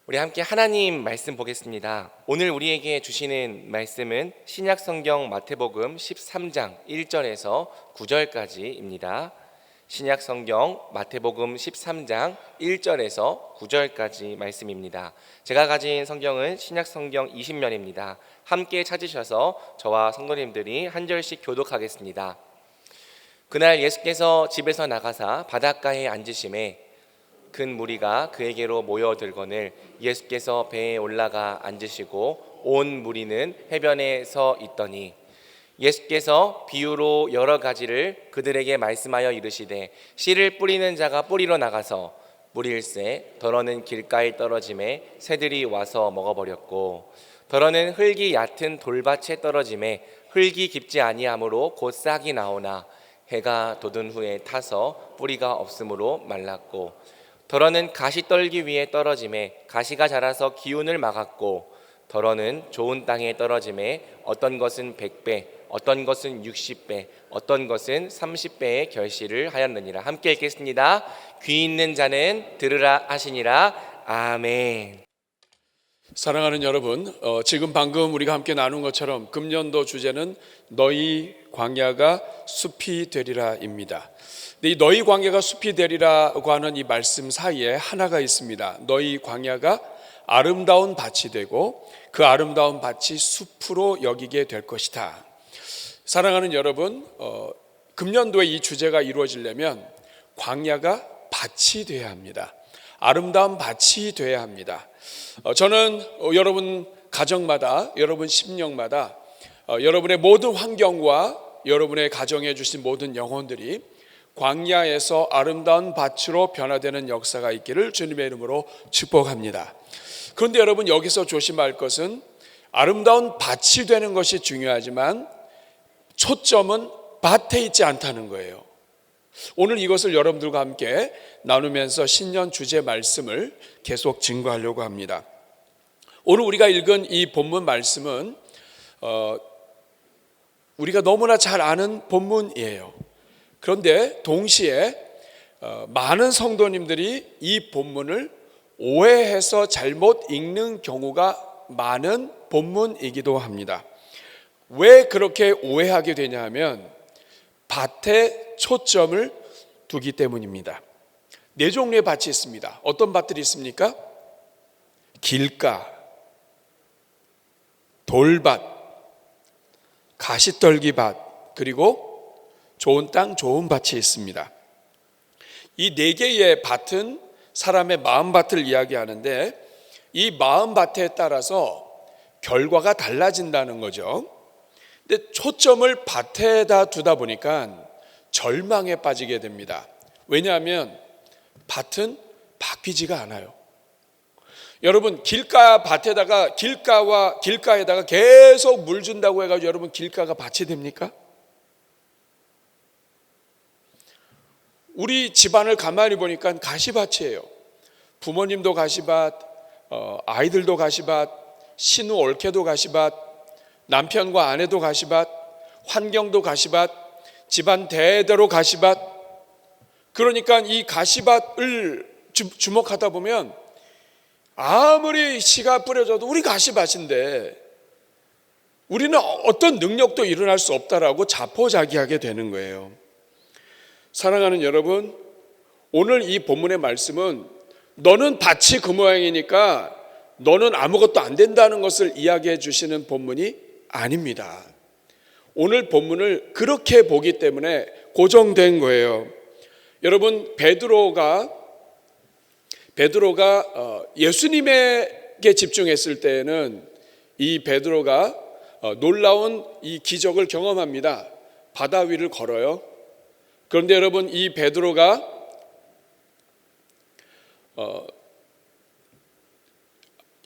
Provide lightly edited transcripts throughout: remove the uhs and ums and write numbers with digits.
우리 함께 하나님 말씀 보겠습니다. 오늘 우리에게 주시는 말씀은 신약성경 마태복음 13장 1절에서 9절까지입니다. 신약성경 마태복음 13장 1절에서 9절까지 말씀입니다. 제가 가진 성경은 신약성경 20면입니다. 함께 찾으셔서 저와 성도님들이 한 절씩 교독하겠습니다. 그날 예수께서 집에서 나가사 바닷가에 앉으심에 큰 무리가 그에게로 모여들거늘 예수께서 배에 올라가 앉으시고 온 무리는 해변에 서 있더니 예수께서 비유로 여러 가지를 그들에게 말씀하여 이르시되 씨를 뿌리는 자가 뿌리러 나가서 뿌릴새 더러는 길가에 떨어짐에 새들이 와서 먹어버렸고 더러는 흙이 얕은 돌밭에 떨어짐에 흙이 깊지 아니하므로 곧 싹이 나오나 해가 돋은 후에 타서 뿌리가 없으므로 말랐고 더러는 가시떨기 위에 떨어짐에 가시가 자라서 기운을 막았고 더러는 좋은 땅에 떨어짐에 어떤 것은 100배 어떤 것은 60배 어떤 것은 30배의 결실을 하였느니라. 함께 읽겠습니다. 귀 있는 자는 들으라 하시니라. 아멘. 사랑하는 여러분, 지금 방금 우리가 함께 나눈 것처럼 금년도 주제는 너희 광야가 숲이 되리라입니다. 이 너희 광야가 숲이 되리라고 하는 이 말씀 사이에 하나가 있습니다. 너희 광야가 아름다운 밭이 되고 그 아름다운 밭이 숲으로 여기게 될 것이다. 사랑하는 여러분, 금년도에 이 주제가 이루어지려면 광야가 밭이 돼야 합니다. 아름다운 밭이 돼야 합니다. 저는 여러분 가정마다, 여러분 심령마다, 여러분의 모든 환경과 여러분의 가정에 주신 모든 영혼들이 광야에서 아름다운 밭으로 변화되는 역사가 있기를 주님의 이름으로 축복합니다. 그런데 여러분, 여기서 조심할 것은 아름다운 밭이 되는 것이 중요하지만 초점은 밭에 있지 않다는 거예요. 오늘 이것을 여러분들과 함께 나누면서 신년 주제 말씀을 계속 증거하려고 합니다. 오늘 우리가 읽은 이 본문 말씀은 우리가 너무나 잘 아는 본문이에요. 그런데 동시에 많은 성도님들이 이 본문을 오해해서 잘못 읽는 경우가 많은 본문이기도 합니다. 왜 그렇게 오해하게 되냐 하면 밭에 초점을 두기 때문입니다. 네 종류의 밭이 있습니다. 어떤 밭들이 있습니까? 길가, 돌밭, 가시떨기밭, 그리고 좋은 땅, 좋은 밭이 있습니다. 이 네 개의 밭은 사람의 마음밭을 이야기하는데 이 마음밭에 따라서 결과가 달라진다는 거죠. 근데 초점을 밭에다 두다 보니까 절망에 빠지게 됩니다. 왜냐하면 밭은 바뀌지가 않아요. 여러분, 길가에다가 계속 물 준다고 해가지고 여러분 길가가 밭이 됩니까? 우리 집안을 가만히 보니까 가시밭이에요. 부모님도 가시밭, 아이들도 가시밭, 신우 올케도 가시밭, 남편과 아내도 가시밭, 환경도 가시밭, 집안 대대로 가시밭. 그러니까 이 가시밭을 주목하다 보면 아무리 씨가 뿌려져도 우리 가시밭인데 우리는 어떤 능력도 일어날 수 없다라고 자포자기하게 되는 거예요. 사랑하는 여러분, 오늘 이 본문의 말씀은 너는 밭이 그 모양이니까 너는 아무것도 안 된다는 것을 이야기해 주시는 본문이 아닙니다. 오늘 본문을 그렇게 보기 때문에 고정된 거예요. 여러분, 베드로가 예수님에게 집중했을 때에는 이 베드로가 놀라운 이 기적을 경험합니다. 바다 위를 걸어요. 그런데 여러분, 이 베드로가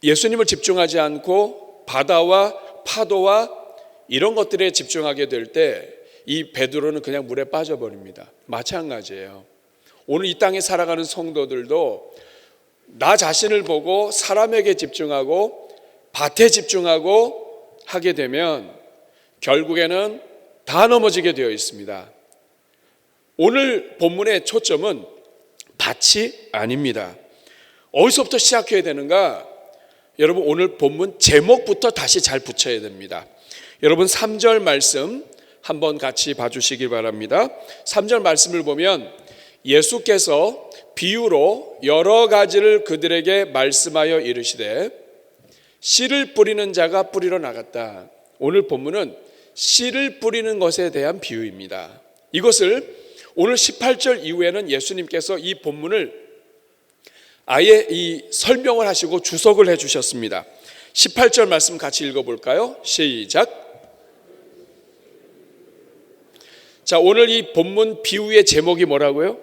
예수님을 집중하지 않고 바다와 파도와 이런 것들에 집중하게 될 때 이 베드로는 그냥 물에 빠져버립니다. 마찬가지예요. 오늘 이 땅에 살아가는 성도들도 나 자신을 보고 사람에게 집중하고 밭에 집중하고 하게 되면 결국에는 다 넘어지게 되어 있습니다. 오늘 본문의 초점은 밭이 아닙니다. 어디서부터 시작해야 되는가? 여러분 오늘 본문 제목부터 다시 잘 붙여야 됩니다. 여러분 3절 말씀 한번 같이 봐주시길 바랍니다. 3절 말씀을 보면 예수께서 비유로 여러 가지를 그들에게 말씀하여 이르시되 씨를 뿌리는 자가 뿌리러 나갔다. 오늘 본문은 씨를 뿌리는 것에 대한 비유입니다. 이것을 오늘 18절 이후에는 예수님께서 이 본문을 아예 이 설명을 하시고 주석을 해 주셨습니다. 18절 말씀 같이 읽어볼까요? 시작. 자, 오늘 이 본문 비유의 제목이 뭐라고요?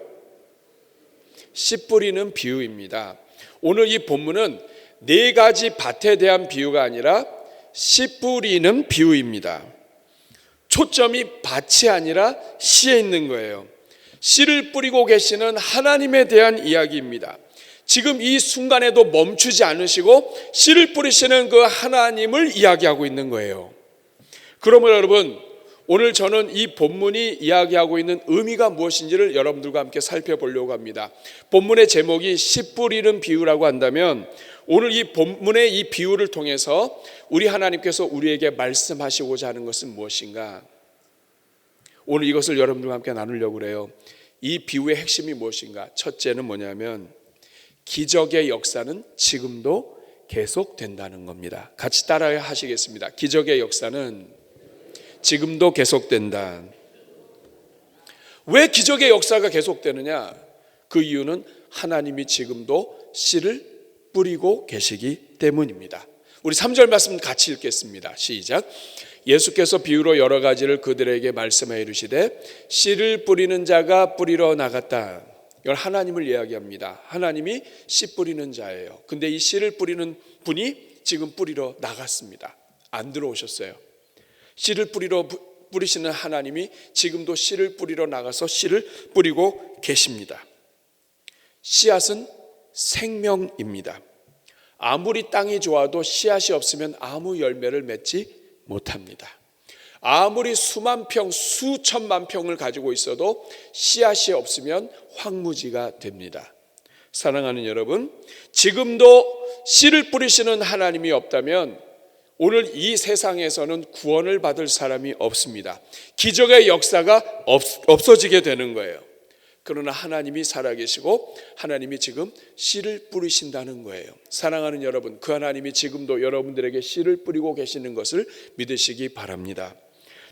씨 뿌리는 비유입니다. 오늘 이 본문은 네 가지 밭에 대한 비유가 아니라 씨 뿌리는 비유입니다. 초점이 밭이 아니라 씨에 있는 거예요. 씨를 뿌리고 계시는 하나님에 대한 이야기입니다. 지금 이 순간에도 멈추지 않으시고 씨를 뿌리시는 그 하나님을 이야기하고 있는 거예요. 그러면 여러분, 오늘 저는 이 본문이 이야기하고 있는 의미가 무엇인지를 여러분들과 함께 살펴보려고 합니다. 본문의 제목이 씨 뿌리는 비유라고 한다면 오늘 이 본문의 이 비유를 통해서 우리 하나님께서 우리에게 말씀하시고자 하는 것은 무엇인가? 오늘 이것을 여러분들과 함께 나누려고 그래요. 이 비유의 핵심이 무엇인가? 첫째는 뭐냐면 기적의 역사는 지금도 계속된다는 겁니다. 같이 따라 하시겠습니다. 기적의 역사는 지금도 계속된다. 왜 기적의 역사가 계속되느냐? 그 이유는 하나님이 지금도 씨를 뿌리고 계시기 때문입니다. 우리 3절 말씀 같이 읽겠습니다. 시작. 예수께서 비유로 여러 가지를 그들에게 말씀하여 이르시되 씨를 뿌리는 자가 뿌리러 나갔다. 이걸 하나님을 이야기합니다. 하나님이 씨 뿌리는 자예요. 근데 이 씨를 뿌리는 분이 지금 뿌리러 나갔습니다. 안 들어오셨어요. 씨를 뿌리시는 하나님이 지금도 씨를 뿌리러 나가서 씨를 뿌리고 계십니다. 씨앗은 생명입니다. 아무리 땅이 좋아도 씨앗이 없으면 아무 열매를 맺지 못합니다. 아무리 수만 평, 수천만 평을 가지고 있어도 씨앗이 없으면 황무지가 됩니다. 사랑하는 여러분, 지금도 씨를 뿌리시는 하나님이 없다면 오늘 이 세상에서는 구원을 받을 사람이 없습니다. 기적의 역사가 없어지게 되는 거예요. 그러나 하나님이 살아계시고 하나님이 지금 씨를 뿌리신다는 거예요. 사랑하는 여러분, 그 하나님이 지금도 여러분들에게 씨를 뿌리고 계시는 것을 믿으시기 바랍니다.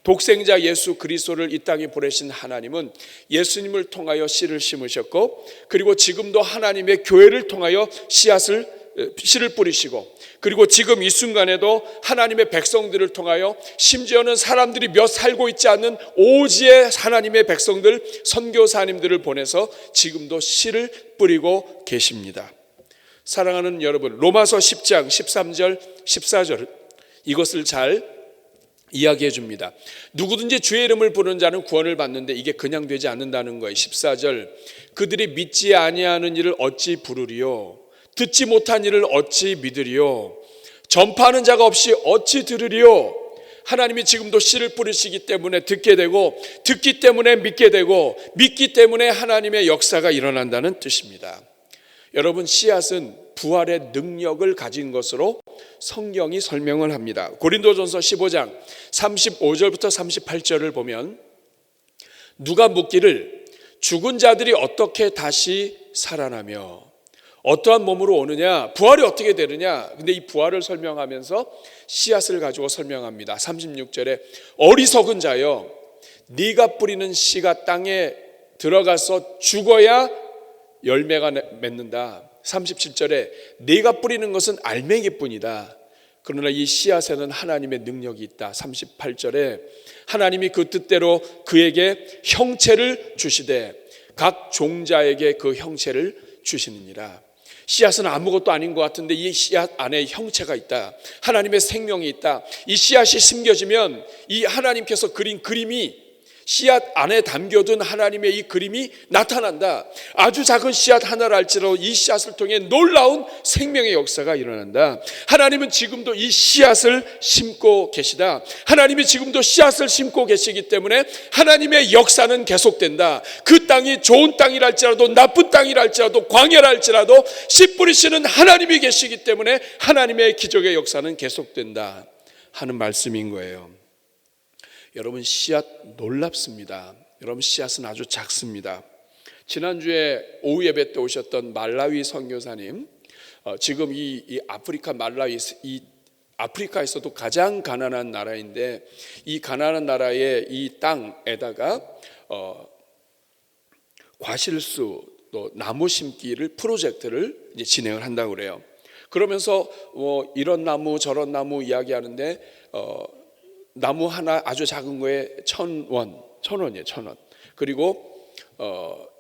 독생자 예수 그리스도를 이 땅에 보내신 하나님은 예수님을 통하여 씨를 심으셨고, 그리고 지금도 하나님의 교회를 통하여 씨를 뿌리시고, 그리고 지금 이 순간에도 하나님의 백성들을 통하여 심지어는 사람들이 몇 살고 있지 않는 오지의 하나님의 백성들, 선교사님들을 보내서 지금도 씨를 뿌리고 계십니다. 사랑하는 여러분, 로마서 10장 13절 14절 이것을 잘 이야기해 줍니다. 누구든지 주의 이름을 부르는 자는 구원을 받는데 이게 그냥 되지 않는다는 거예요. 14절, 그들이 믿지 아니하는 일을 어찌 부르리요? 듣지 못한 일을 어찌 믿으리요? 전파하는 자가 없이 어찌 들으리요? 하나님이 지금도 씨를 뿌리시기 때문에 듣게 되고, 듣기 때문에 믿게 되고, 믿기 때문에 하나님의 역사가 일어난다는 뜻입니다. 여러분, 씨앗은 부활의 능력을 가진 것으로 성경이 설명을 합니다. 고린도전서 15장 35절부터 38절을 보면 누가 묻기를 죽은 자들이 어떻게 다시 살아나며 어떠한 몸으로 오느냐, 부활이 어떻게 되느냐. 근데 이 부활을 설명하면서 씨앗을 가지고 설명합니다. 36절에 어리석은 자여, 네가 뿌리는 씨가 땅에 들어가서 죽어야 열매가 맺는다. 37절에 네가 뿌리는 것은 알맹이뿐이다. 그러나 이 씨앗에는 하나님의 능력이 있다. 38절에 하나님이 그 뜻대로 그에게 형체를 주시되 각 종자에게 그 형체를 주시느니라. 씨앗은 아무것도 아닌 것 같은데 이 씨앗 안에 형체가 있다. 하나님의 생명이 있다. 이 씨앗이 심겨지면 이 하나님께서 그린 그림이 씨앗 안에 담겨둔 하나님의 이 그림이 나타난다. 아주 작은 씨앗 하나를 할지라도 이 씨앗을 통해 놀라운 생명의 역사가 일어난다. 하나님은 지금도 이 씨앗을 심고 계시다. 하나님이 지금도 씨앗을 심고 계시기 때문에 하나님의 역사는 계속된다. 그 땅이 좋은 땅이랄지라도 나쁜 땅이랄지라도 광야랄지라도 씨 뿌리시는 하나님이 계시기 때문에 하나님의 기적의 역사는 계속된다 하는 말씀인 거예요. 여러분, 씨앗 놀랍습니다. 여러분, 씨앗은 아주 작습니다. 지난주에 오후 예배 때 오셨던 말라위 선교사님, 지금 이 아프리카 말라위, 이 아프리카에서도 가장 가난한 나라인데 이 가난한 나라의 이 땅에다가 과실수 또 나무 심기를 프로젝트를 이제 진행을 한다고 그래요. 그러면서 이런 나무 저런 나무 이야기하는데 나무 하나 아주 작은 거에 1,000원, 1,000원이에요, 1,000원. 그리고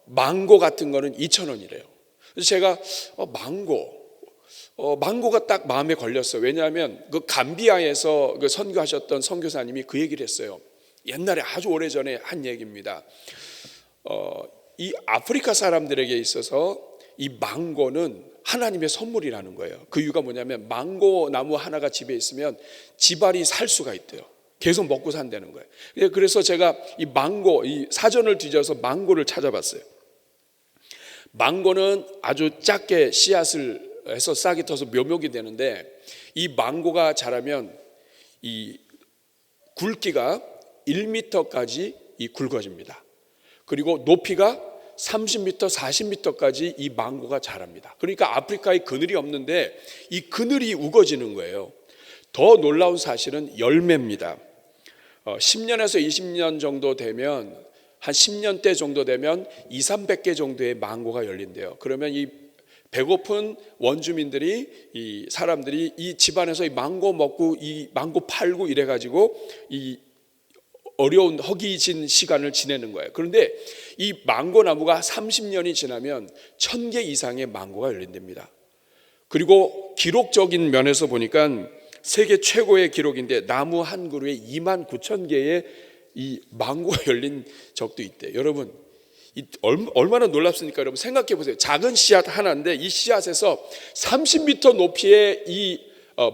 망고 같은 거는 2,000원이래요. 그래서 제가 망고가 딱 마음에 걸렸어요. 왜냐하면 그 감비아에서 그 선교하셨던 선교사님이 그 얘기를 했어요. 옛날에 아주 오래전에 한 얘기입니다. 이 아프리카 사람들에게 있어서 이 망고는 하나님의 선물이라는 거예요. 그 이유가 뭐냐면 망고 나무 하나가 집에 있으면 집안이 살 수가 있대요. 계속 먹고 산다는 거예요. 그래서 제가 이 망고, 이 사전을 뒤져서 망고를 찾아봤어요. 망고는 아주 작게 씨앗을 해서 싹이 터서 묘목이 되는데 이 망고가 자라면 이 굵기가 1m까지 굵어집니다. 그리고 높이가 30m, 40m까지 이 망고가 자랍니다. 그러니까 아프리카에 그늘이 없는데 이 그늘이 우거지는 거예요. 더 놀라운 사실은 열매입니다. 10년에서 20년 정도 되면 한 10년대 정도 되면 200~300개 정도의 망고가 열린대요. 그러면 이 배고픈 원주민들이 이 사람들이 이 집안에서 이 망고 먹고 이 망고 팔고 이래 가지고 이 어려운 허기진 시간을 지내는 거예요. 그런데 이 망고 나무가 30년이 지나면 1,000개 이상의 망고가 열린답니다. 그리고 기록적인 면에서 보니까 세계 최고의 기록인데 나무 한 그루에 29,000개의 이 망고가 열린 적도 있대. 여러분, 얼마나 놀랍습니까? 여러분 생각해 보세요. 작은 씨앗 하나인데 이 씨앗에서 30m 높이의 이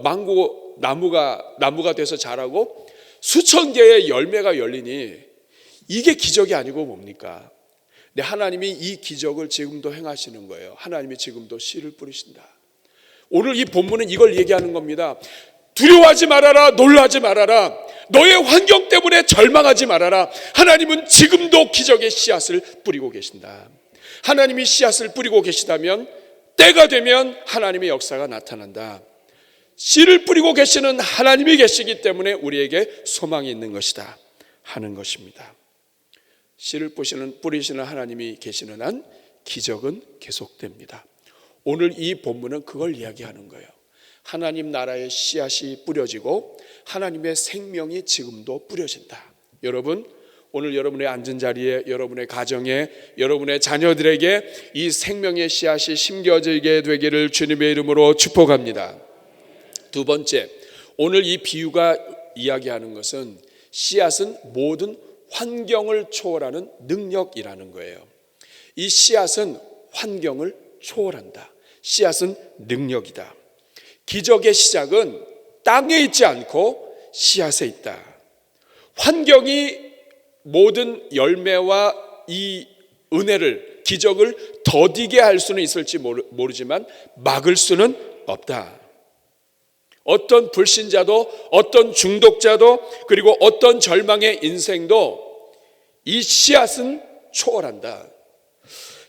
망고 나무가 돼서 자라고 수천 개의 열매가 열리니 이게 기적이 아니고 뭡니까? 근데 하나님이 이 기적을 지금도 행하시는 거예요. 하나님이 지금도 씨를 뿌리신다. 오늘 이 본문은 이걸 얘기하는 겁니다. 두려워하지 말아라, 놀라지 말아라, 너의 환경 때문에 절망하지 말아라. 하나님은 지금도 기적의 씨앗을 뿌리고 계신다. 하나님이 씨앗을 뿌리고 계시다면 때가 되면 하나님의 역사가 나타난다. 씨를 뿌리고 계시는 하나님이 계시기 때문에 우리에게 소망이 있는 것이다 하는 것입니다. 씨를 뿌리시는 하나님이 계시는 한 기적은 계속됩니다. 오늘 이 본문은 그걸 이야기하는 거예요. 하나님 나라의 씨앗이 뿌려지고 하나님의 생명이 지금도 뿌려진다. 여러분, 오늘 여러분의 앉은 자리에, 여러분의 가정에, 여러분의 자녀들에게 이 생명의 씨앗이 심겨지게 되기를 주님의 이름으로 축복합니다. 두 번째, 오늘 이 비유가 이야기하는 것은 씨앗은 모든 환경을 초월하는 능력이라는 거예요. 이 씨앗은 환경을 초월한다. 씨앗은 능력이다. 기적의 시작은 땅에 있지 않고 씨앗에 있다. 환경이 모든 열매와 이 은혜를, 기적을 더디게 할 수는 있을지 모르지만 막을 수는 없다. 어떤 불신자도, 어떤 중독자도, 그리고 어떤 절망의 인생도 이 씨앗은 초월한다.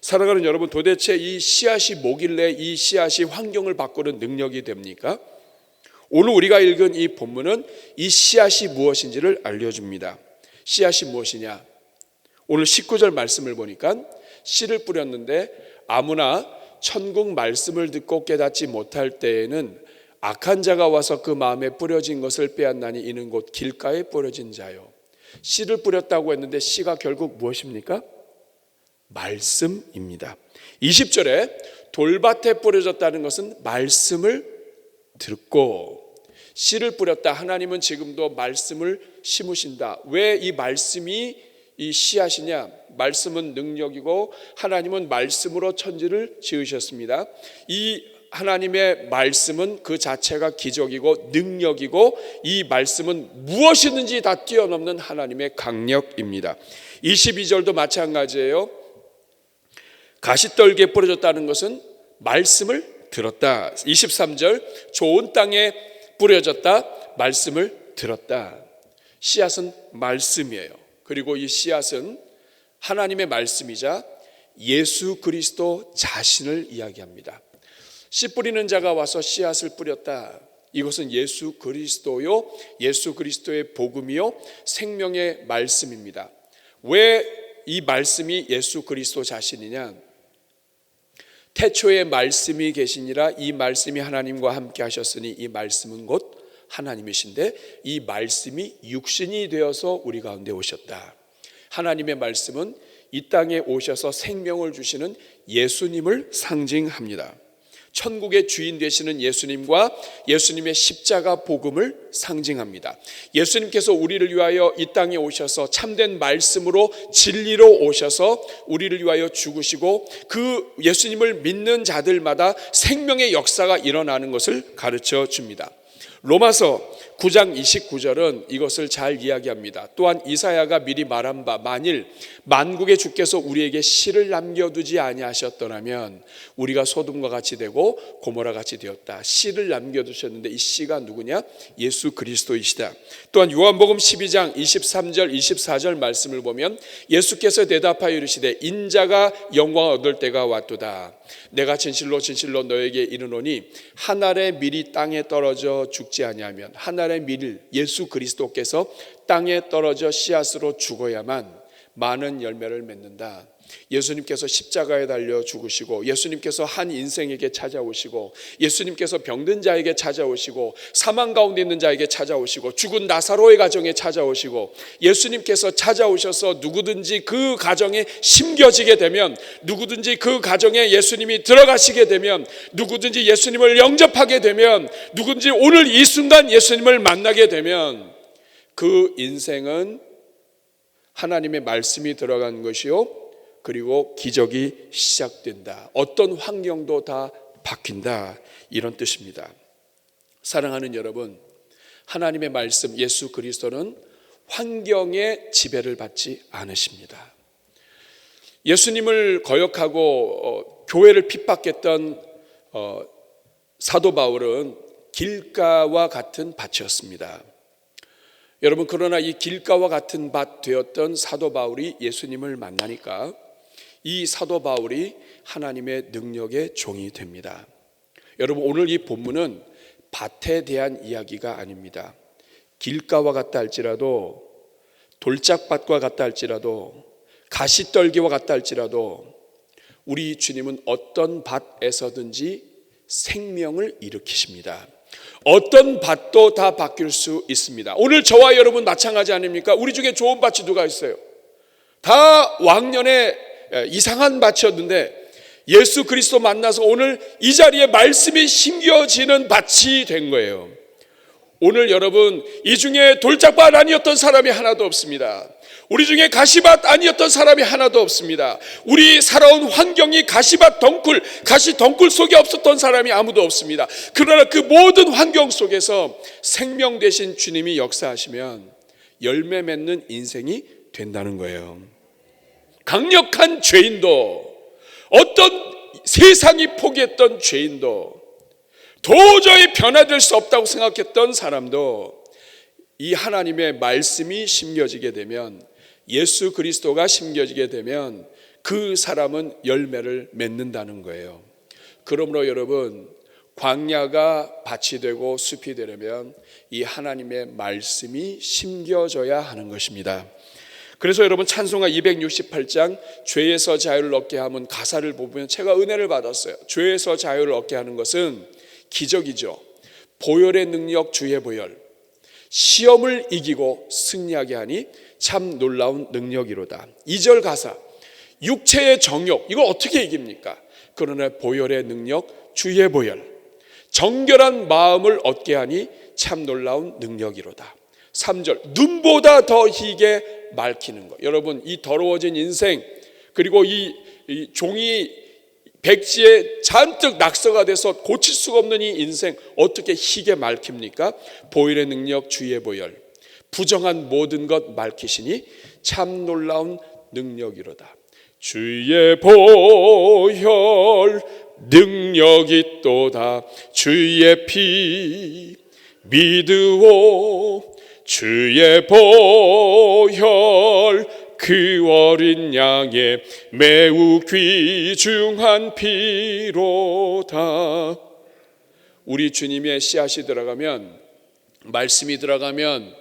사랑하는 여러분, 도대체 이 씨앗이 뭐길래 이 씨앗이 환경을 바꾸는 능력이 됩니까? 오늘 우리가 읽은 이 본문은 이 씨앗이 무엇인지를 알려줍니다. 씨앗이 무엇이냐? 오늘 19절 말씀을 보니까 씨를 뿌렸는데 아무나 천국 말씀을 듣고 깨닫지 못할 때에는 악한 자가 와서 그 마음에 뿌려진 것을 빼앗나니 이는 곧 길가에 뿌려진 자요. 씨를 뿌렸다고 했는데 씨가 결국 무엇입니까? 말씀입니다. 20절에 돌밭에 뿌려졌다는 것은 말씀을 듣고, 씨를 뿌렸다. 하나님은 지금도 말씀을 심으신다. 왜 이 말씀이 이 씨앗이냐? 말씀은 능력이고 하나님은 말씀으로 천지를 지으셨습니다. 이 하나님의 말씀은 그 자체가 기적이고 능력이고, 이 말씀은 무엇이든지 다 뛰어넘는 하나님의 강력입니다. 22절도 마찬가지예요. 가시떨기에 뿌려졌다는 것은 말씀을 들었다. 23절, 좋은 땅에 뿌려졌다. 말씀을 들었다. 씨앗은 말씀이에요. 그리고 이 씨앗은 하나님의 말씀이자 예수 그리스도 자신을 이야기합니다. 씨 뿌리는 자가 와서 씨앗을 뿌렸다. 이것은 예수 그리스도요, 예수 그리스도의 복음이요, 생명의 말씀입니다. 왜 이 말씀이 예수 그리스도 자신이냐? 태초에 말씀이 계시니라. 이 말씀이 하나님과 함께 하셨으니 이 말씀은 곧 하나님이신데 이 말씀이 육신이 되어서 우리 가운데 오셨다. 하나님의 말씀은 이 땅에 오셔서 생명을 주시는 예수님을 상징합니다. 천국의 주인 되시는 예수님과 예수님의 십자가 복음을 상징합니다. 예수님께서 우리를 위하여 이 땅에 오셔서 참된 말씀으로 진리로 오셔서 우리를 위하여 죽으시고, 그 예수님을 믿는 자들마다 생명의 역사가 일어나는 것을 가르쳐 줍니다. 로마서 9장 29절은 이것을 잘 이야기합니다. 또한 이사야가 미리 말한 바, 만일 만국의 주께서 우리에게 씨를 남겨두지 아니하셨더라면 우리가 소돔과 같이 되고 고모라 같이 되었다. 씨를 남겨두셨는데 이 씨가 누구냐? 예수 그리스도이시다. 또한 요한복음 12장 23절 24절 말씀을 보면 예수께서 대답하여 이르시되 인자가 영광을 얻을 때가 왔도다. 내가 진실로 진실로 너에게 이르노니 한 알의 밀이 땅에 떨어져 죽지 아니하면, 한 알의 밀, 예수 그리스도께서 땅에 떨어져 씨앗으로 죽어야만 많은 열매를 맺는다. 예수님께서 십자가에 달려 죽으시고, 예수님께서 한 인생에게 찾아오시고, 예수님께서 병든 자에게 찾아오시고, 사망 가운데 있는 자에게 찾아오시고, 죽은 나사로의 가정에 찾아오시고, 예수님께서 찾아오셔서 누구든지 그 가정에 심겨지게 되면, 누구든지 그 가정에 예수님이 들어가시게 되면, 누구든지 예수님을 영접하게 되면, 누구든지 오늘 이 순간 예수님을 만나게 되면 그 인생은 하나님의 말씀이 들어간 것이요, 그리고 기적이 시작된다. 어떤 환경도 다 바뀐다. 이런 뜻입니다. 사랑하는 여러분, 하나님의 말씀 예수 그리스도는 환경의 지배를 받지 않으십니다. 예수님을 거역하고 교회를 핍박했던 사도 바울은 길가와 같은 밭이었습니다. 여러분, 그러나 이 길가와 같은 밭 되었던 사도 바울이 예수님을 만나니까 이 사도 바울이 하나님의 능력의 종이 됩니다. 여러분, 오늘 이 본문은 밭에 대한 이야기가 아닙니다. 길가와 같다 할지라도, 돌짝밭과 같다 할지라도, 가시떨기와 같다 할지라도 우리 주님은 어떤 밭에서든지 생명을 일으키십니다. 어떤 밭도 다 바뀔 수 있습니다. 오늘 저와 여러분 마찬가지 아닙니까? 우리 중에 좋은 밭이 누가 있어요? 다 왕년에 이상한 밭이었는데 예수 그리스도 만나서 오늘 이 자리에 말씀이 심겨지는 밭이 된 거예요. 오늘 여러분, 이 중에 돌짝밭 아니었던 사람이 하나도 없습니다. 우리 중에 가시밭 아니었던 사람이 하나도 없습니다. 우리 살아온 환경이 가시밭 덩굴, 가시 덩굴 속에 없었던 사람이 아무도 없습니다. 그러나 그 모든 환경 속에서 생명 되신 주님이 역사하시면 열매 맺는 인생이 된다는 거예요. 강력한 죄인도, 어떤 세상이 포기했던 죄인도, 도저히 변화될 수 없다고 생각했던 사람도 이 하나님의 말씀이 심겨지게 되면, 예수 그리스도가 심겨지게 되면 그 사람은 열매를 맺는다는 거예요. 그러므로 여러분, 광야가 밭이 되고 숲이 되려면 이 하나님의 말씀이 심겨져야 하는 것입니다. 그래서 여러분, 찬송가 268장 죄에서 자유를 얻게 하면 가사를 보면 제가 은혜를 받았어요. 죄에서 자유를 얻게 하는 것은 기적이죠. 보혈의 능력 주의 보혈, 시험을 이기고 승리하게 하니 참 놀라운 능력이로다. 2절 가사, 육체의 정욕, 이걸 어떻게 이깁니까? 그러나 보혈의 능력 주의 보혈, 정결한 마음을 얻게 하니 참 놀라운 능력이로다. 3절, 눈보다 더 희게 말키는 것. 여러분, 이 더러워진 인생, 그리고 이 종이 백지에 잔뜩 낙서가 돼서 고칠 수가 없는 이 인생, 어떻게 희게 말킵니까? 보혈의 능력, 주의 보혈, 부정한 모든 것 말키시니 참 놀라운 능력이로다. 주의 보혈 능력이 또다. 주의 피 믿으오. 주의 보혈 그 어린 양의 매우 귀중한 피로다. 우리 주님의 씨앗이 들어가면, 말씀이 들어가면,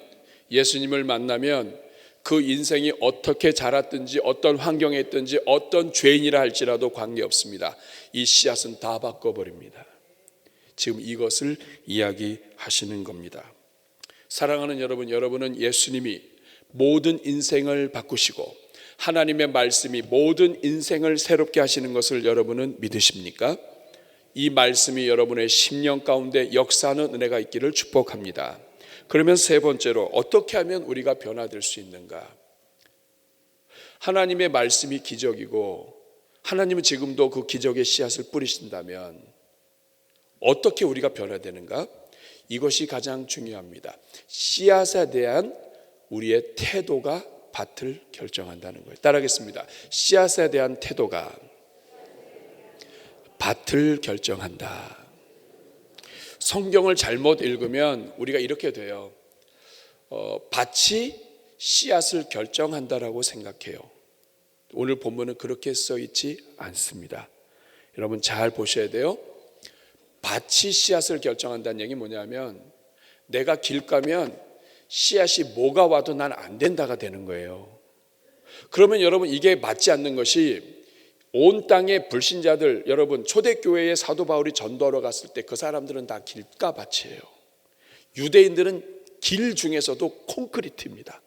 예수님을 만나면 그 인생이 어떻게 자랐든지, 어떤 환경에 있든지, 어떤 죄인이라 할지라도 관계없습니다. 이 씨앗은 다 바꿔버립니다. 지금 이것을 이야기하시는 겁니다. 사랑하는 여러분, 여러분은 예수님이 모든 인생을 바꾸시고 하나님의 말씀이 모든 인생을 새롭게 하시는 것을 여러분은 믿으십니까? 이 말씀이 여러분의 심령 가운데 역사하는 은혜가 있기를 축복합니다. 그러면 세 번째로, 어떻게 하면 우리가 변화될 수 있는가? 하나님의 말씀이 기적이고 하나님은 지금도 그 기적의 씨앗을 뿌리신다면 어떻게 우리가 변화되는가? 이것이 가장 중요합니다. 씨앗에 대한 우리의 태도가 밭을 결정한다는 거예요. 따라하겠습니다. 씨앗에 대한 태도가 밭을 결정한다. 성경을 잘못 읽으면 우리가 이렇게 돼요. 밭이 씨앗을 결정한다라고 생각해요. 오늘 본문은 그렇게 써 있지 않습니다. 여러분 잘 보셔야 돼요. 밭이 씨앗을 결정한다는 얘기 뭐냐면, 내가 길 가면 씨앗이 뭐가 와도 난 안 된다가 되는 거예요. 그러면 여러분 이게 맞지 않는 것이, 온 땅의 불신자들, 여러분 초대교회에 사도 바울이 전도하러 갔을 때 그 사람들은 다 길가밭이에요. 유대인들은 길 중에서도 콘크리트입니다.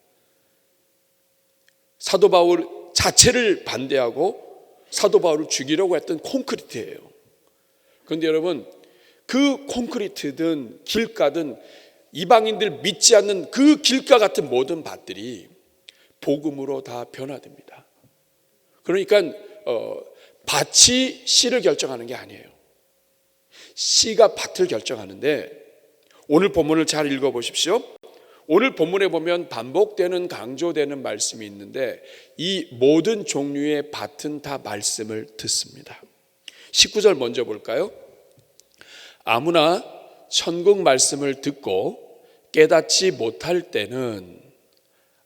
사도 바울 자체를 반대하고 사도 바울을 죽이려고 했던 콘크리트예요. 그런데 여러분, 그 콘크리트든 길가든 이방인들 믿지 않는 그 길가 같은 모든 밭들이 복음으로 다 변화됩니다. 그러니까 밭이 씨를 결정하는 게 아니에요. 씨가 밭을 결정하는데, 오늘 본문을 잘 읽어보십시오. 오늘 본문에 보면 반복되는, 강조되는 말씀이 있는데, 이 모든 종류의 밭은 다 말씀을 듣습니다. 19절 먼저 볼까요? 아무나 천국 말씀을 듣고 깨닫지 못할 때는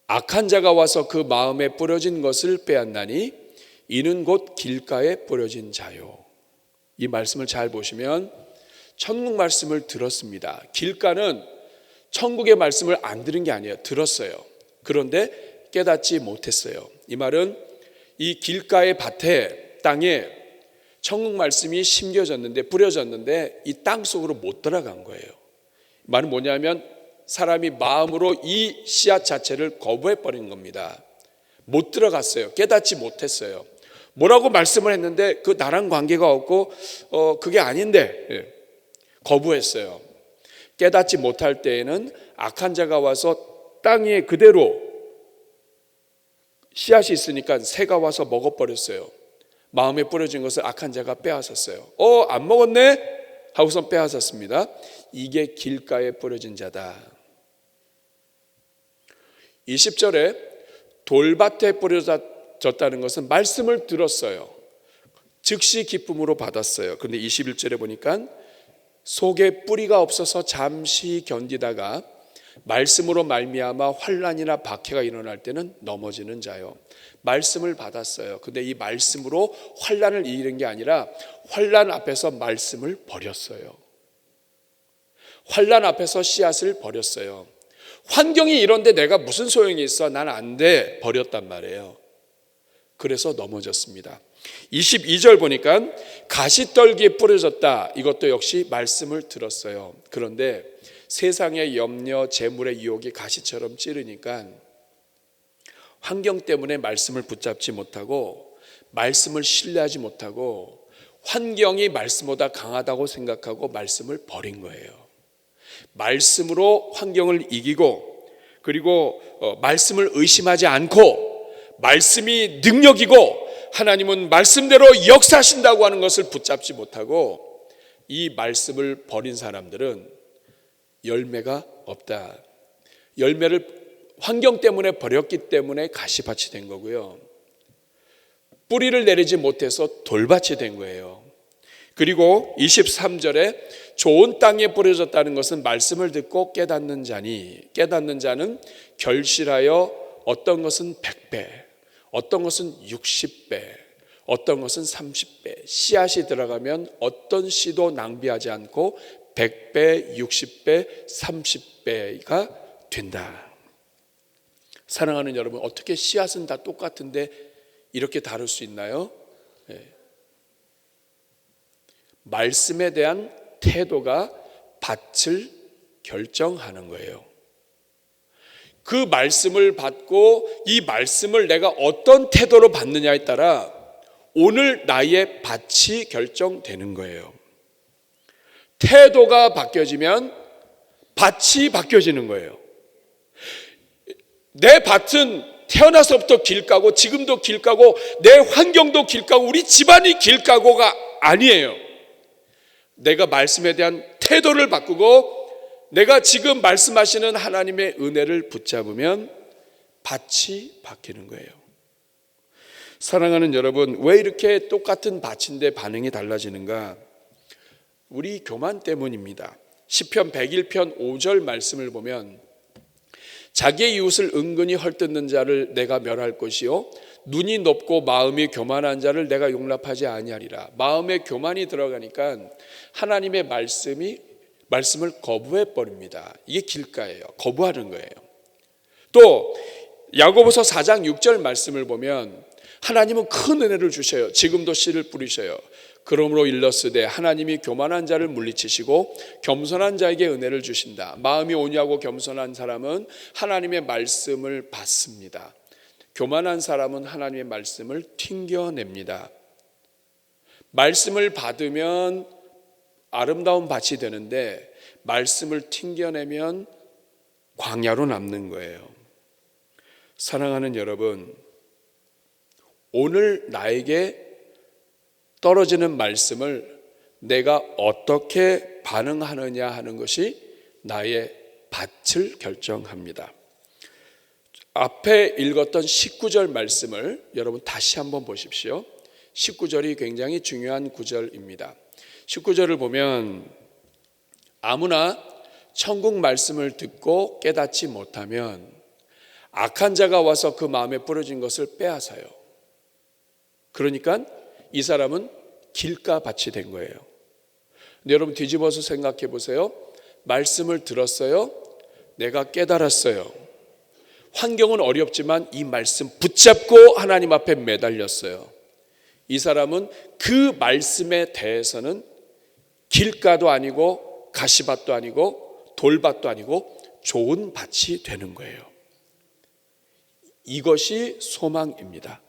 악한 자가 와서 그 마음에 뿌려진 것을 빼앗나니 이는 곧 길가에 뿌려진 자요. 이 말씀을 잘 보시면 천국 말씀을 들었습니다. 길가는 천국의 말씀을 안 들은 게 아니에요. 들었어요. 그런데 깨닫지 못했어요. 이 말은 이 길가의 밭에, 땅에 천국 말씀이 심겨졌는데, 뿌려졌는데 이 땅 속으로 못 들어간 거예요. 말은 뭐냐면 사람이 마음으로 이 씨앗 자체를 거부해버린 겁니다. 못 들어갔어요. 깨닫지 못했어요. 뭐라고 말씀을 했는데 그 나랑 관계가 없고 그게 아닌데 거부했어요. 깨닫지 못할 때에는 악한 자가 와서 땅 위에 그대로 씨앗이 있으니까 새가 와서 먹어버렸어요. 마음에 뿌려진 것을 악한 자가 빼앗았어요. 안 먹었네? 하고선 빼앗았습니다. 이게 길가에 뿌려진 자다. 20절에 돌밭에 뿌려졌다는 것은 말씀을 들었어요. 즉시 기쁨으로 받았어요. 그런데 21절에 보니까 속에 뿌리가 없어서 잠시 견디다가 말씀으로 말미암아 환난이나 박해가 일어날 때는 넘어지는 자요. 말씀을 받았어요. 근데 이 말씀으로 환난을 이기는 게 아니라 환난 앞에서 말씀을 버렸어요. 환난 앞에서 씨앗을 버렸어요. 환경이 이런데 내가 무슨 소용이 있어? 난 안 돼. 버렸단 말이에요. 그래서 넘어졌습니다. 22절 보니까 가시떨기에 뿌려졌다. 이것도 역시 말씀을 들었어요. 그런데 세상의 염려, 재물의 유혹이 가시처럼 찌르니까 환경 때문에 말씀을 붙잡지 못하고 말씀을 신뢰하지 못하고 환경이 말씀보다 강하다고 생각하고 말씀을 버린 거예요. 말씀으로 환경을 이기고 그리고 말씀을 의심하지 않고 말씀이 능력이고 하나님은 말씀대로 역사하신다고 하는 것을 붙잡지 못하고 이 말씀을 버린 사람들은 열매가 없다. 열매를 환경 때문에 버렸기 때문에 가시밭이 된 거고요. 뿌리를 내리지 못해서 돌밭이 된 거예요. 그리고 23절에 좋은 땅에 뿌려졌다는 것은 말씀을 듣고 깨닫는 자니, 깨닫는 자는 결실하여 어떤 것은 100배, 어떤 것은 60배, 어떤 것은 30배, 씨앗이 들어가면 어떤 씨도 낭비하지 않고 100배, 60배, 30배가 된다. 사랑하는 여러분, 어떻게 씨앗은 다 똑같은데 이렇게 다를 수 있나요? 말씀에 대한 태도가 밭을 결정하는 거예요. 그 말씀을 받고 이 말씀을 내가 어떤 태도로 받느냐에 따라 오늘 나의 밭이 결정되는 거예요. 태도가 바뀌어지면 밭이 바뀌어지는 거예요. 내 밭은 태어나서부터 길 까고 지금도 길 까고 내 환경도 길 까고 우리 집안이 길 까고가 아니에요. 내가 말씀에 대한 태도를 바꾸고 내가 지금 말씀하시는 하나님의 은혜를 붙잡으면 밭이 바뀌는 거예요. 사랑하는 여러분, 왜 이렇게 똑같은 밭인데 반응이 달라지는가? 우리 교만 때문입니다. 시편 101편 5절 말씀을 보면 자기의 이웃을 은근히 헐뜯는 자를 내가 멸할 것이요 눈이 높고 마음이 교만한 자를 내가 용납하지 아니하리라. 마음에 교만이 들어가니까 하나님의 말씀을 거부해 버립니다. 이게 길가예요. 거부하는 거예요. 또 야고보서 4장 6절 말씀을 보면 하나님은 큰 은혜를 주셔요. 지금도 씨를 뿌리셔요. 그러므로 일러스되 하나님이 교만한 자를 물리치시고 겸손한 자에게 은혜를 주신다. 마음이 온유하고 겸손한 사람은 하나님의 말씀을 받습니다. 교만한 사람은 하나님의 말씀을 튕겨냅니다. 말씀을 받으면 아름다운 밭이 되는데 말씀을 튕겨내면 광야로 남는 거예요. 사랑하는 여러분, 오늘 나에게 떨어지는 말씀을 내가 어떻게 반응하느냐 하는 것이 나의 밭을 결정합니다. 앞에 읽었던 19절 말씀을 여러분 다시 한번 보십시오. 19절이 굉장히 중요한 구절입니다. 19절을 보면 아무나 천국 말씀을 듣고 깨닫지 못하면 악한 자가 와서 그 마음에 뿌려진 것을 빼앗아요. 그러니까 이 사람은 길가밭이 된 거예요. 근데 여러분 뒤집어서 생각해 보세요. 말씀을 들었어요. 내가 깨달았어요. 환경은 어렵지만 이 말씀 붙잡고 하나님 앞에 매달렸어요. 이 사람은 그 말씀에 대해서는 길가도 아니고 가시밭도 아니고 돌밭도 아니고 좋은 밭이 되는 거예요. 이것이 소망입니다.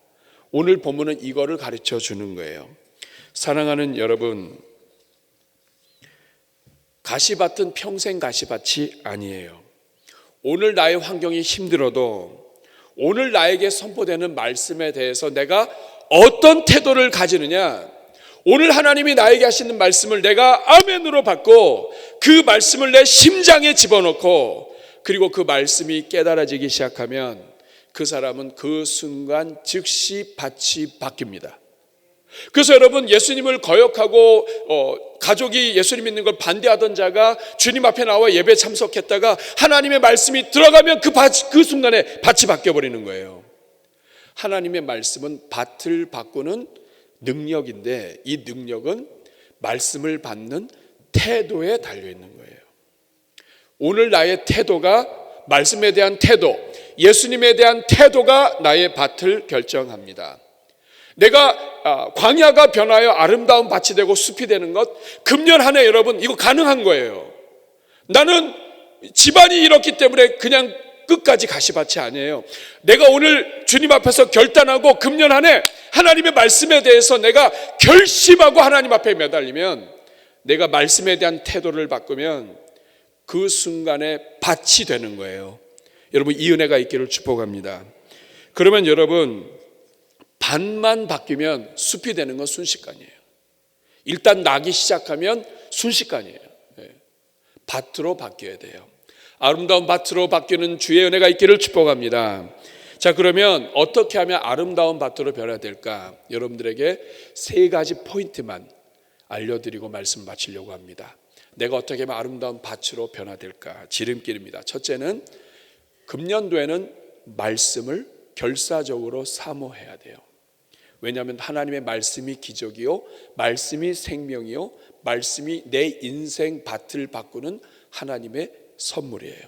오늘 본문은 이거를 가르쳐 주는 거예요. 사랑하는 여러분, 가시밭은 평생 가시밭이 아니에요. 오늘 나의 환경이 힘들어도 오늘 나에게 선포되는 말씀에 대해서 내가 어떤 태도를 가지느냐, 오늘 하나님이 나에게 하시는 말씀을 내가 아멘으로 받고 그 말씀을 내 심장에 집어넣고 그리고 그 말씀이 깨달아지기 시작하면 그 사람은 그 순간 즉시 밭이 바뀝니다. 그래서 여러분, 예수님을 거역하고 가족이 예수님 믿는 걸 반대하던 자가 주님 앞에 나와 예배 참석했다가 하나님의 말씀이 들어가면 그 순간에 밭이 바뀌어버리는 거예요. 하나님의 말씀은 밭을 바꾸는 능력인데 이 능력은 말씀을 받는 태도에 달려있는 거예요. 오늘 나의 태도가, 말씀에 대한 태도, 예수님에 대한 태도가 나의 밭을 결정합니다. 내가 광야가 변하여 아름다운 밭이 되고 숲이 되는 것, 금년 한 해 여러분 이거 가능한 거예요. 나는 집안이 이렇기 때문에 그냥 끝까지 가시밭이 아니에요. 내가 오늘 주님 앞에서 결단하고 금년 한 해 하나님의 말씀에 대해서 내가 결심하고 하나님 앞에 매달리면, 내가 말씀에 대한 태도를 바꾸면 그 순간에 밭이 되는 거예요. 여러분 이 은혜가 있기를 축복합니다. 그러면 여러분 밭만 바뀌면 숲이 되는 건 순식간이에요. 일단 나기 시작하면 순식간이에요. 밭으로 바뀌어야 돼요. 아름다운 밭으로 바뀌는 주의 은혜가 있기를 축복합니다. 자, 그러면 어떻게 하면 아름다운 밭으로 변화가 될까? 여러분들에게 세 가지 포인트만 알려드리고 말씀 마치려고 합니다. 내가 어떻게 하면 아름다운 밭으로 변화될까? 지름길입니다. 첫째는 금년도에는 말씀을 결사적으로 사모해야 돼요. 왜냐하면 하나님의 말씀이 기적이요, 말씀이 생명이요, 말씀이 내 인생 밭을 바꾸는 하나님의 선물이에요.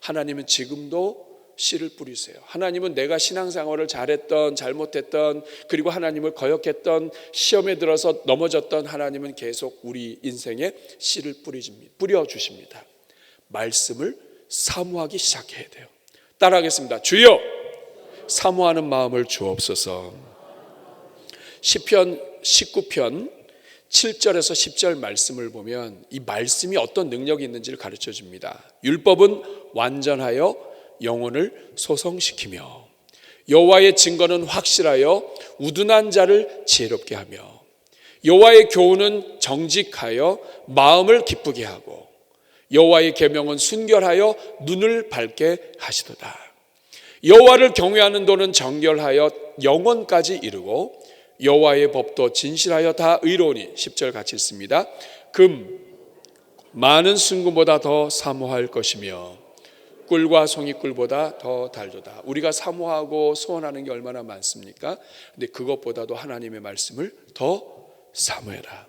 하나님은 지금도 씨를 뿌리세요. 하나님은 내가 신앙생활을 잘했던 잘못했던 그리고 하나님을 거역했던 시험에 들어서 넘어졌던 하나님은 계속 우리 인생에 씨를 뿌려주십니다. 말씀을 사모하기 시작해야 돼요. 따라하겠습니다. 주여 사모하는 마음을 주옵소서. 시편 19편 7절에서 10절 말씀을 보면 이 말씀이 어떤 능력이 있는지를 가르쳐 줍니다. 율법은 완전하여 영혼을 소성시키며 여호와의 증거는 확실하여 우둔한 자를 지혜롭게 하며 여호와의 교훈은 정직하여 마음을 기쁘게 하고 여호와의 계명은 순결하여 눈을 밝게 하시도다. 여호와를 경외하는 도는 정결하여 영원까지 이르고 여호와의 법도 진실하여 다 의로우니 10절 같이 읽습니다. 금 많은 순금보다 더 사모할 것이며 꿀과 송이꿀보다 더 달도다. 우리가 사모하고 소원하는 게 얼마나 많습니까? 근데 그것보다도 하나님의 말씀을 더 사모해라.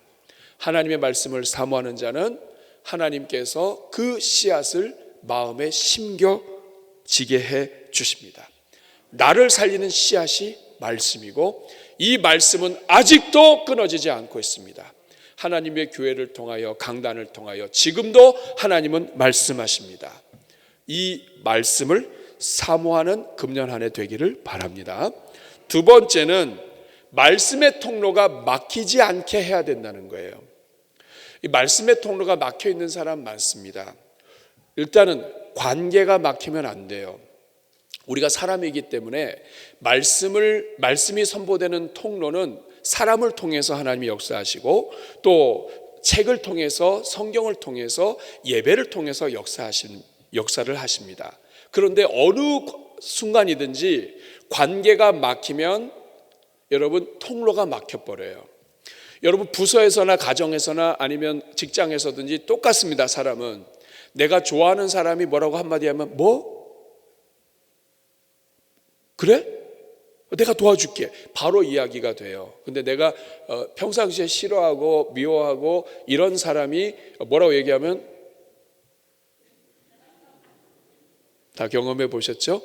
하나님의 말씀을 사모하는 자는 하나님께서 그 씨앗을 마음에 심겨지게 해 주십니다. 나를 살리는 씨앗이 말씀이고 이 말씀은 아직도 끊어지지 않고 있습니다. 하나님의 교회를 통하여 강단을 통하여 지금도 하나님은 말씀하십니다. 이 말씀을 사모하는 금년 한 해 되기를 바랍니다. 두 번째는 말씀의 통로가 막히지 않게 해야 된다는 거예요. 이 말씀의 통로가 막혀 있는 사람 많습니다. 일단은 관계가 막히면 안 돼요. 우리가 사람이기 때문에 말씀이 선포되는 통로는 사람을 통해서 하나님이 역사하시고 또 책을 통해서 성경을 통해서 예배를 통해서 역사를 하십니다. 그런데 어느 순간이든지 관계가 막히면 여러분 통로가 막혀버려요. 여러분 부서에서나 가정에서나 아니면 직장에서든지 똑같습니다. 사람은 내가 좋아하는 사람이 뭐라고 한마디 하면 뭐? 그래? 내가 도와줄게. 바로 이야기가 돼요. 근데 내가 평상시에 싫어하고 미워하고 이런 사람이 뭐라고 얘기하면 다 경험해 보셨죠?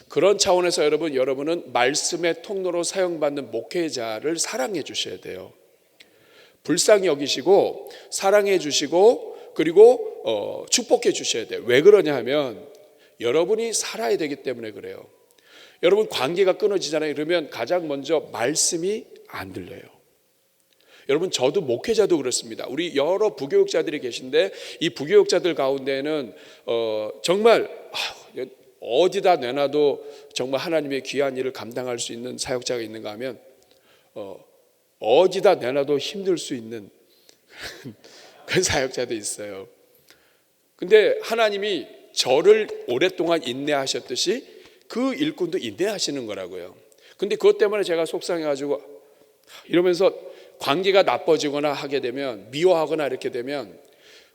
그런 차원에서 여러분은 말씀의 통로로 사용받는 목회자를 사랑해 주셔야 돼요. 불쌍히 여기시고 사랑해 주시고 그리고 축복해 주셔야 돼요. 왜 그러냐 하면 여러분이 살아야 되기 때문에 그래요. 여러분 관계가 끊어지잖아요. 그러면 가장 먼저 말씀이 안 들려요. 여러분 저도 목회자도 그렇습니다. 우리 여러 부교육자들이 계신데 이 부교육자들 가운데는 정말 어디다 내놔도 정말 하나님의 귀한 일을 감당할 수 있는 사역자가 있는가 하면 어디다 내놔도 힘들 수 있는 그런 사역자도 있어요. 근데 하나님이 저를 오랫동안 인내하셨듯이 그 일꾼도 인내하시는 거라고요. 근데 그것 때문에 제가 속상해가지고 이러면서 관계가 나빠지거나 하게 되면 미워하거나 이렇게 되면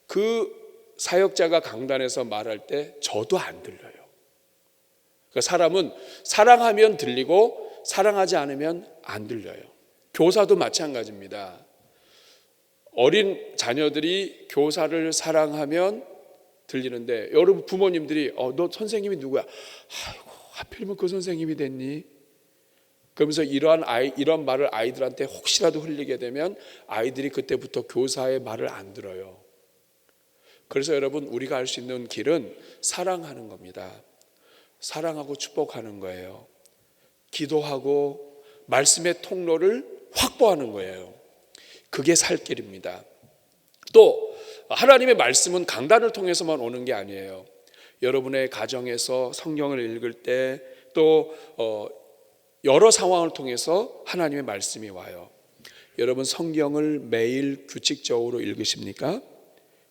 그 사역자가 강단에서 말할 때 저도 안 들려요. 그러니까 사람은 사랑하면 들리고 사랑하지 않으면 안 들려요. 교사도 마찬가지입니다. 어린 자녀들이 교사를 사랑하면 들리는데 여러분 부모님들이 너 선생님이 누구야? 아이고 하필이면 그 선생님이 됐니? 그러면서 이런 말을 아이들한테 혹시라도 흘리게 되면 아이들이 그때부터 교사의 말을 안 들어요. 그래서 여러분 우리가 할 수 있는 길은 사랑하는 겁니다. 사랑하고 축복하는 거예요. 기도하고 말씀의 통로를 확보하는 거예요. 그게 살 길입니다. 또 하나님의 말씀은 강단을 통해서만 오는 게 아니에요. 여러분의 가정에서 성경을 읽을 때 또 여러 상황을 통해서 하나님의 말씀이 와요. 여러분 성경을 매일 규칙적으로 읽으십니까?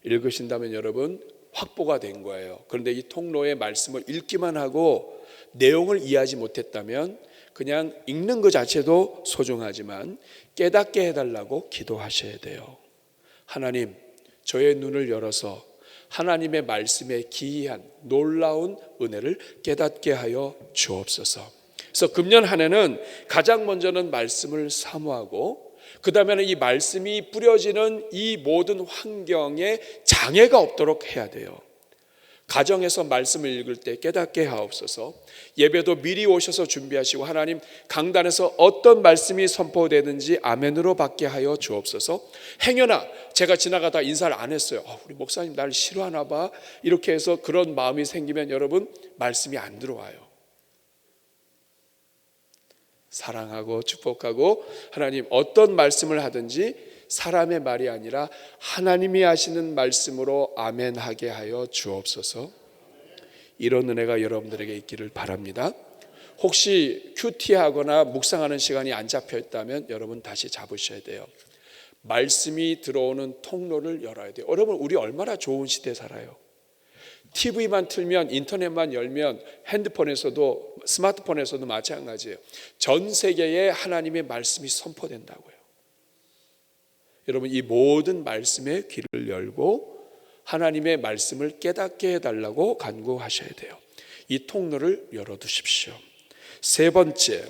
읽으신다면 여러분 확보가 된 거예요. 그런데 이 통로의 말씀을 읽기만 하고 내용을 이해하지 못했다면 그냥 읽는 것 자체도 소중하지만 깨닫게 해달라고 기도하셔야 돼요. 하나님, 저의 눈을 열어서 하나님의 말씀에 기이한 놀라운 은혜를 깨닫게 하여 주옵소서. 그래서 금년 한 해는 가장 먼저는 말씀을 사모하고 그 다음에는 이 말씀이 뿌려지는 이 모든 환경에 장애가 없도록 해야 돼요. 가정에서 말씀을 읽을 때 깨닫게 하옵소서. 예배도 미리 오셔서 준비하시고 하나님 강단에서 어떤 말씀이 선포되는지 아멘으로 받게 하여 주옵소서. 행여나 제가 지나가다 인사를 안 했어요. 우리 목사님 나를 싫어하나 봐. 이렇게 해서 그런 마음이 생기면 여러분 말씀이 안 들어와요. 사랑하고 축복하고 하나님 어떤 말씀을 하든지 사람의 말이 아니라 하나님이 하시는 말씀으로 아멘하게 하여 주옵소서. 이런 은혜가 여러분들에게 있기를 바랍니다. 혹시 큐티하거나 묵상하는 시간이 안 잡혀 있다면 여러분 다시 잡으셔야 돼요. 말씀이 들어오는 통로를 열어야 돼요. 여러분 우리 얼마나 좋은 시대에 살아요. TV만 틀면 인터넷만 열면 핸드폰에서도 스마트폰에서도 마찬가지예요. 전 세계에 하나님의 말씀이 선포된다고요. 여러분 이 모든 말씀의 귀를 열고 하나님의 말씀을 깨닫게 해달라고 간구하셔야 돼요. 이 통로를 열어두십시오. 세 번째,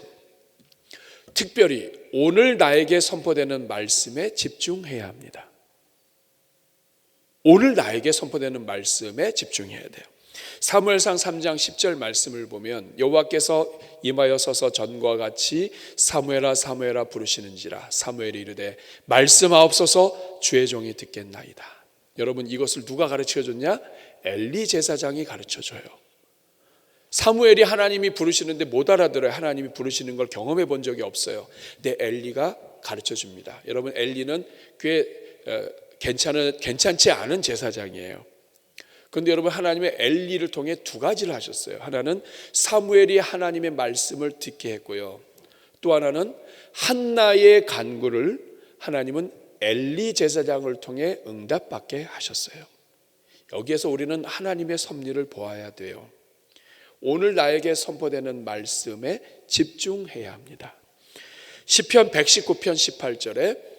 특별히 오늘 나에게 선포되는 말씀에 집중해야 합니다. 오늘 나에게 선포되는 말씀에 집중해야 돼요. 사무엘상 3장 10절 말씀을 보면 여호와께서 임하여 서서 전과 같이 사무엘아 사무엘아 부르시는지라 사무엘이 이르되 말씀하옵소서 주의 종이 듣겠나이다. 여러분 이것을 누가 가르쳐줬냐? 엘리 제사장이 가르쳐줘요. 사무엘이 하나님이 부르시는데 못 알아들어요. 하나님이 부르시는 걸 경험해 본 적이 없어요. 근데 엘리가 가르쳐줍니다. 여러분 엘리는 꽤 괜찮지 않은 제사장이에요. 그런데 여러분 하나님의 엘리를 통해 두 가지를 하셨어요. 하나는 사무엘이 하나님의 말씀을 듣게 했고요. 또 하나는 한나의 간구를 하나님은 엘리 제사장을 통해 응답받게 하셨어요. 여기에서 우리는 하나님의 섭리를 보아야 돼요. 오늘 나에게 선포되는 말씀에 집중해야 합니다. 시편 119편 18절에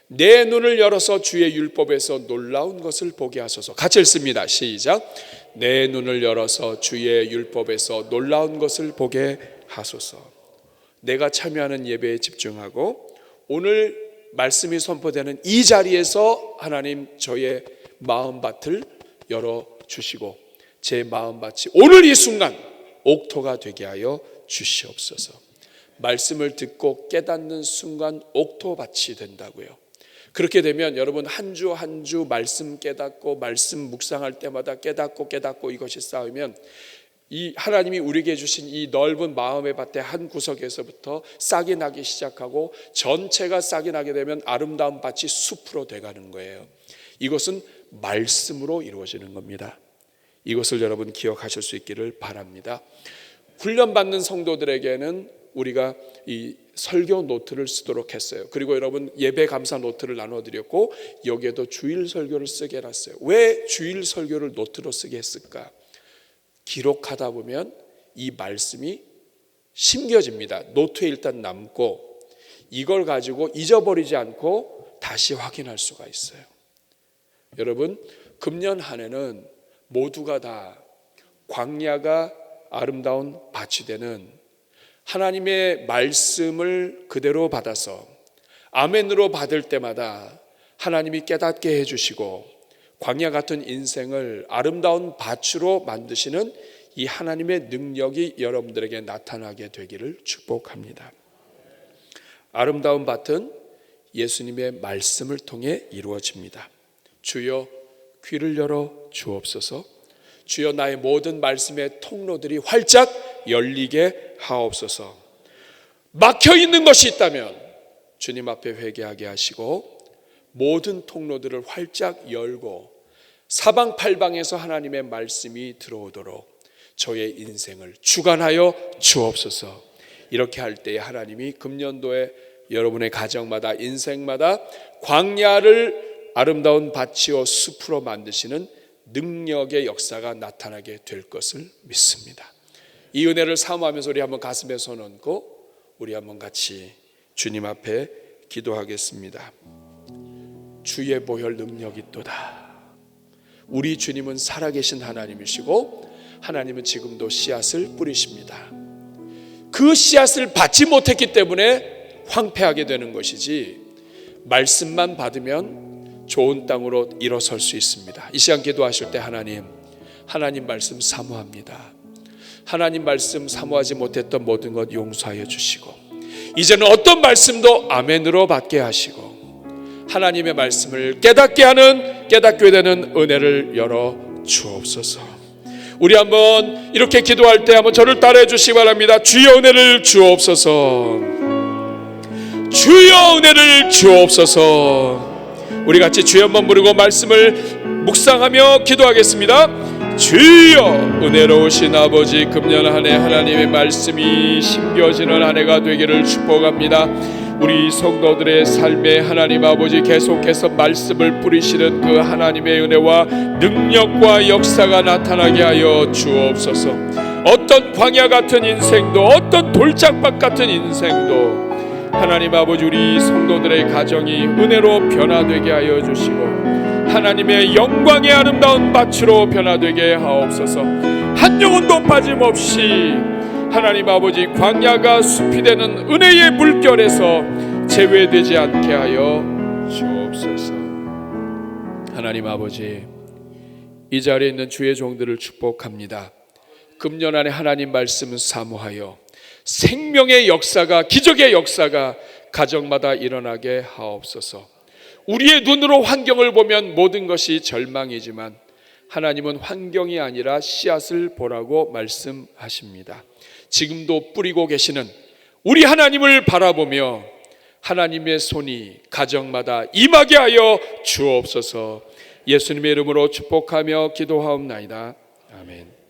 내 눈을 열어서 주의 율법에서 놀라운 것을 보게 하소서. 같이 읽습니다. 시작. 내 눈을 열어서 주의 율법에서 놀라운 것을 보게 하소서. 내가 참여하는 예배에 집중하고 오늘 말씀이 선포되는 이 자리에서 하나님 저의 마음밭을 열어주시고 제 마음밭이 오늘 이 순간 옥토가 되게 하여 주시옵소서. 말씀을 듣고 깨닫는 순간 옥토밭이 된다고요. 그렇게 되면 여러분 한 주 한 주 말씀 깨닫고 말씀 묵상할 때마다 깨닫고 이것이 쌓이면 이 하나님이 우리에게 주신 이 넓은 마음의 밭의 한 구석에서부터 싹이 나기 시작하고 전체가 싹이 나게 되면 아름다운 밭이 숲으로 돼가는 거예요. 이것은 말씀으로 이루어지는 겁니다. 이것을 여러분 기억하실 수 있기를 바랍니다. 훈련받는 성도들에게는 우리가 이 설교 노트를 쓰도록 했어요. 그리고 여러분 예배 감사 노트를 나눠드렸고 여기에도 주일 설교를 쓰게 해놨어요. 왜 주일 설교를 노트로 쓰게 했을까? 기록하다 보면 이 말씀이 심겨집니다. 노트에 일단 남고 이걸 가지고 잊어버리지 않고 다시 확인할 수가 있어요. 여러분 금년 한 해는 모두가 다 광야가 아름다운 밭이 되는 하나님의 말씀을 그대로 받아서 아멘으로 받을 때마다 하나님이 깨닫게 해주시고 광야 같은 인생을 아름다운 밭으로 만드시는 이 하나님의 능력이 여러분들에게 나타나게 되기를 축복합니다. 아름다운 밭은 예수님의 말씀을 통해 이루어집니다. 주여 귀를 열어 주옵소서. 주여 나의 모든 말씀의 통로들이 활짝 열리게 하옵소서. 막혀 있는 것이 있다면 주님 앞에 회개하게 하시고 모든 통로들을 활짝 열고 사방팔방에서 하나님의 말씀이 들어오도록 저의 인생을 주관하여 주옵소서. 이렇게 할 때에 하나님이 금년도에 여러분의 가정마다 인생마다 광야를 아름다운 밭이요 숲으로 만드시는 능력의 역사가 나타나게 될 것을 믿습니다. 이 은혜를 사모하면서 우리 한번 가슴에 손 얹고 우리 한번 같이 주님 앞에 기도하겠습니다. 주의 보혈 능력이 있도다. 우리 주님은 살아계신 하나님이시고 하나님은 지금도 씨앗을 뿌리십니다. 그 씨앗을 받지 못했기 때문에 황폐하게 되는 것이지 말씀만 받으면 좋은 땅으로 일어설 수 있습니다. 이 시간 기도하실 때 하나님 말씀 사모합니다. 하나님 말씀 사모하지 못했던 모든 것 용서하여 주시고 이제는 어떤 말씀도 아멘으로 받게 하시고 하나님의 말씀을 깨닫게 되는 은혜를 열어 주옵소서. 우리 한번 이렇게 기도할 때 한번 저를 따라해 주시기 바랍니다. 주여 은혜를 주옵소서. 주여 은혜를 주옵소서. 우리 같이 주여 한번 부르고 말씀을 묵상하며 기도하겠습니다. 주여 은혜로우신 아버지, 금년 한 해 하나님의 말씀이 심겨지는 한 해가 되기를 축복합니다. 우리 성도들의 삶에 하나님 아버지 계속해서 말씀을 뿌리시는 그 하나님의 은혜와 능력과 역사가 나타나게 하여 주옵소서. 어떤 광야 같은 인생도 어떤 돌짝밭 같은 인생도 하나님 아버지 우리 성도들의 가정이 은혜로 변화되게 하여 주시고 하나님의 영광의 아름다운 밭으로 변화되게 하옵소서. 한 영혼도 빠짐없이 하나님 아버지 광야가 숲이 되는 은혜의 물결에서 제외되지 않게 하여 주옵소서. 하나님 아버지, 이 자리에 있는 주의 종들을 축복합니다. 금년 안에 하나님 말씀을 사모하여 생명의 역사가, 기적의 역사가 가정마다 일어나게 하옵소서. 우리의 눈으로 환경을 보면 모든 것이 절망이지만 하나님은 환경이 아니라 씨앗을 보라고 말씀하십니다. 지금도 뿌리고 계시는 우리 하나님을 바라보며 하나님의 손이 가정마다 임하게 하여 주옵소서. 예수님의 이름으로 축복하며 기도하옵나이다. 아멘.